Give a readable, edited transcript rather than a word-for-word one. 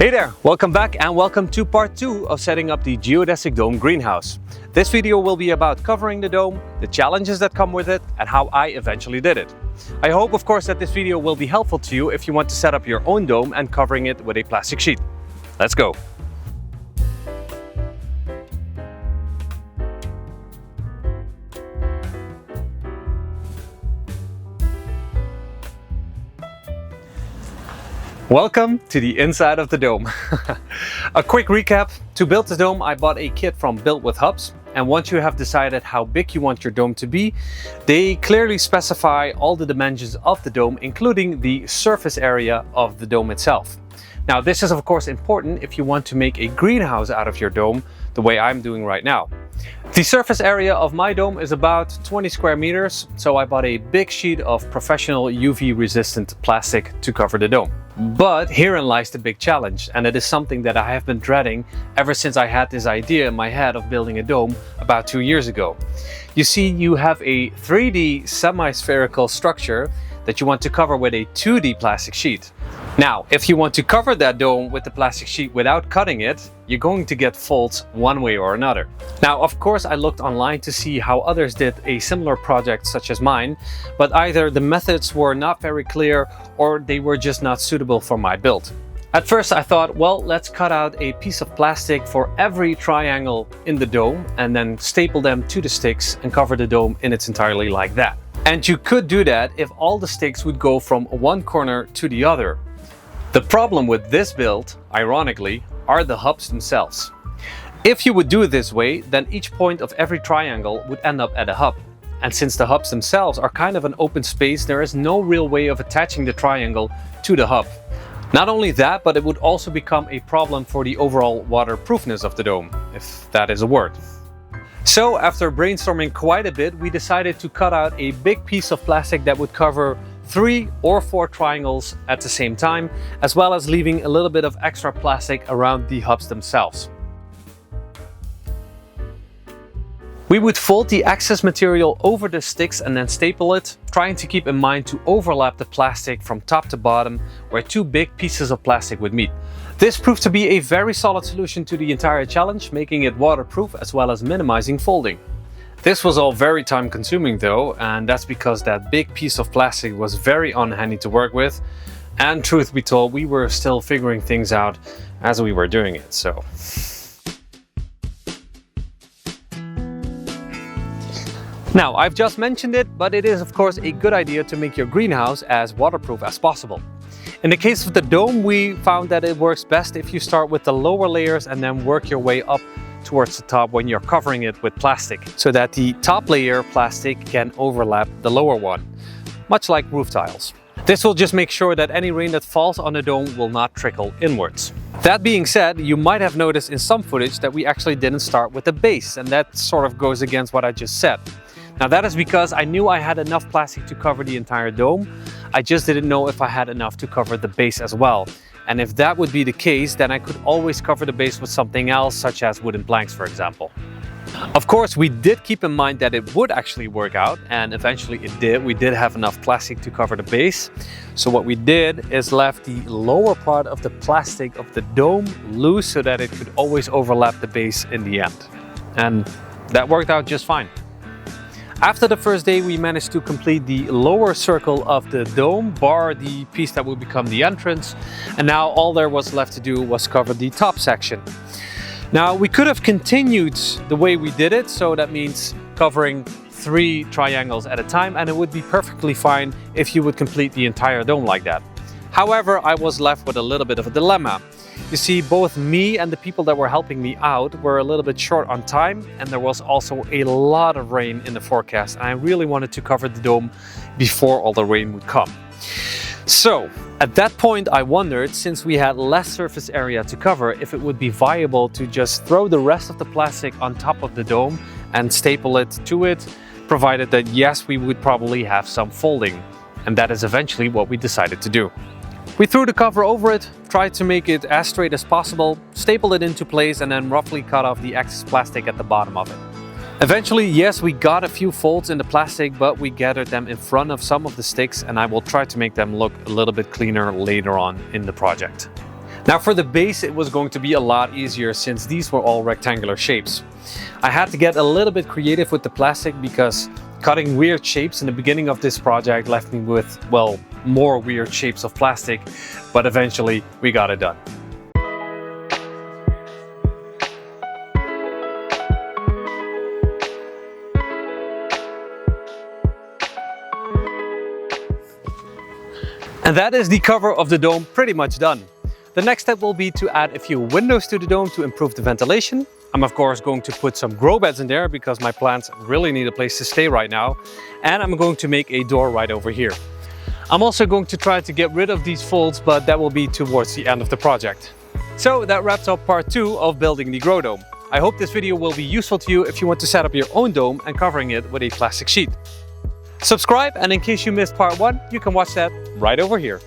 Hey there, welcome back and welcome to part 2 of setting up the geodesic dome greenhouse. This video will be about covering the dome, the challenges that come with it, and how I eventually did it. I hope, of course, that this video will be helpful to you if you want to set up your own dome and covering it with a plastic sheet. Let's go! Welcome to the inside of the dome. A quick recap. To build the dome, I bought a kit from Built with Hubs. And once you have decided how big you want your dome to be, they clearly specify all the dimensions of the dome, including the surface area of the dome itself. Now, this is of course important if you want to make a greenhouse out of your dome, the way I'm doing right now. The surface area of my dome is about 20 square meters, so I bought a big sheet of professional UV resistant plastic to cover the dome. But herein lies the big challenge, and it is something that I have been dreading ever since I had this idea in my head of building a dome about 2 years ago. You see, you have a 3D semi-spherical structure that you want to cover with a 2D plastic sheet. Now, if you want to cover that dome with the plastic sheet without cutting it, you're going to get faults one way or another. Now, of course, I looked online to see how others did a similar project such as mine, but either the methods were not very clear or they were just not suitable for my build. At first I thought, well, let's cut out a piece of plastic for every triangle in the dome and then staple them to the sticks and cover the dome in its entirety like that. And you could do that if all the sticks would go from one corner to the other. The problem with this build, ironically, are the hubs themselves. If you would do it this way, then each point of every triangle would end up at a hub. And since the hubs themselves are kind of an open space, there is no real way of attaching the triangle to the hub. Not only that, but it would also become a problem for the overall waterproofness of the dome, if that is a word. So after brainstorming quite a bit, we decided to cut out a big piece of plastic that would cover 3 or 4 triangles at the same time, as well as leaving a little bit of extra plastic around the hubs themselves. We would fold the excess material over the sticks and then staple it, trying to keep in mind to overlap the plastic from top to bottom where 2 big pieces of plastic would meet. This proved to be a very solid solution to the entire challenge, making it waterproof as well as minimizing folding. This was all very time consuming though, and that's because that big piece of plastic was very unhandy to work with, and truth be told, we were still figuring things out as we were doing it, so. Now, I've just mentioned it, but it is of course a good idea to make your greenhouse as waterproof as possible. In the case of the dome, we found that it works best if you start with the lower layers and then work your way up towards the top when you're covering it with plastic, so that the top layer plastic can overlap the lower one, much like roof tiles. This will just make sure that any rain that falls on the dome will not trickle inwards. That being said, you might have noticed in some footage that we actually didn't start with the base, and that sort of goes against what I just said. Now that is because I knew I had enough plastic to cover the entire dome. I just didn't know if I had enough to cover the base as well. And if that would be the case, then I could always cover the base with something else, such as wooden planks, for example. Of course, we did keep in mind that it would actually work out, and eventually it did. We did have enough plastic to cover the base. So what we did is left the lower part of the plastic of the dome loose so that it could always overlap the base in the end. And that worked out just fine. After the first day, we managed to complete the lower circle of the dome, bar the piece that would become the entrance, and now all there was left to do was cover the top section. Now, we could have continued the way we did it, so that means covering 3 triangles at a time, and it would be perfectly fine if you would complete the entire dome like that. However, I was left with a little bit of a dilemma. You see, both me and the people that were helping me out were a little bit short on time, and there was also a lot of rain in the forecast, and I really wanted to cover the dome before all the rain would come. So at that point I wondered, since we had less surface area to cover, if it would be viable to just throw the rest of the plastic on top of the dome and staple it to it, provided that yes, we would probably have some folding. And that is eventually what we decided to do. We threw the cover over it, tried to make it as straight as possible, stapled it into place, and then roughly cut off the excess plastic at the bottom of it. Eventually, yes, we got a few folds in the plastic, but we gathered them in front of some of the sticks, and I will try to make them look a little bit cleaner later on in the project. Now for the base, it was going to be a lot easier since these were all rectangular shapes. I had to get a little bit creative with the plastic because cutting weird shapes in the beginning of this project left me with, well, more weird shapes of plastic, but eventually we got it done. And that is the cover of the dome pretty much done. The next step will be to add a few windows to the dome to improve the ventilation. I'm of course going to put some grow beds in there because my plants really need a place to stay right now. And I'm going to make a door right over here. I'm also going to try to get rid of these folds, but that will be towards the end of the project. So that wraps up part 2 of building the grow dome. I hope this video will be useful to you if you want to set up your own dome and covering it with a plastic sheet. Subscribe, and in case you missed part 1, you can watch that right over here.